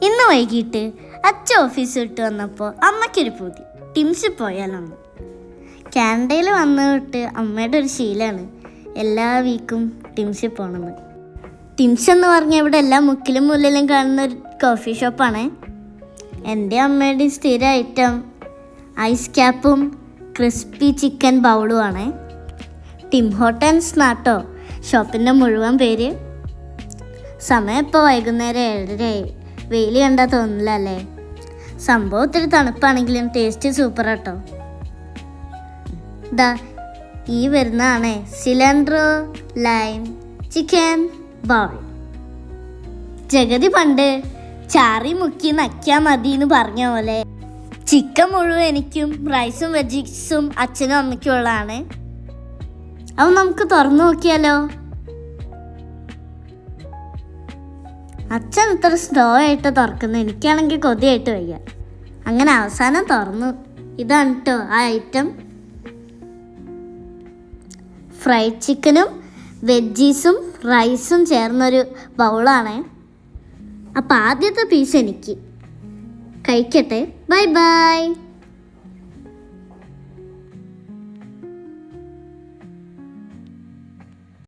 ഇന്ന് വൈകിട്ട് അച്ഛൻ ഓഫീസ് വിട്ട് വന്നപ്പോൾ അമ്മയ്ക്കൊരു പൂതി ടിംസിൽ പോയാലൊന്ന്. കാനഡയിൽ വന്നിട്ട് അമ്മയുടെ ഒരു ശീലമാണ് എല്ലാ വീക്കും ടിംസിൽ പോകണമെന്ന്. ടിംസ് എന്ന് പറഞ്ഞാൽ ഇവിടെ എല്ലാ മുക്കിലും മുല്ലിലും കാണുന്ന ഒരു കോഫി ഷോപ്പാണ്. എൻ്റെ അമ്മയുടെ സ്ഥിര ഐറ്റം ഐസ് ക്യാപ്പും ക്രിസ്പി ചിക്കൻ ബൗളുമാണ്. ടിം ഹോട്ടൻസ് നാട്ടോ ഷോപ്പിൻ്റെ മുഴുവൻ പേര്. സമയം ഇപ്പോൾ വൈകുന്നേരം 7:30. വെയിൽ കണ്ടാൽ തോന്നില്ല അല്ലേ? സംഭവം ഒത്തിരി തണുപ്പാണെങ്കിലും ടേസ്റ്റ് സൂപ്പർ കേട്ടോ. ദാ ഈ വരുന്നതാണ് സിലൻഡ്രോ ലൈം ചിക്കൻ ബൗൾ. ജഗതി പണ്ട് ചാറി മുക്കി നക്കിയാൽ മതി എന്ന് പറഞ്ഞ പോലെ ചിക്കൻ മുഴുവൻ എനിക്കും റൈസും വെജിസും അച്ഛനും അമ്മയ്ക്കും ഉള്ളതാണ്. അത് നമുക്ക് തുറന്നു നോക്കിയാലോ? അച്ഛൻ ഇത്ര സ്ലോ ആയിട്ട് തുറക്കുന്നു, എനിക്കാണെങ്കിൽ കൊതിയായിട്ട് വയ്യ. അങ്ങനെ അവസാനം തുറന്നു. ഇതാണ് കേട്ടോ ആ ഐറ്റം. ഫ്രൈഡ് ചിക്കനും വെജീസും റൈസും ചേർന്നൊരു ബൗളാണ്. അപ്പം ആദ്യത്തെ പീസ് എനിക്ക് കഴിക്കട്ടെ. Bye bye.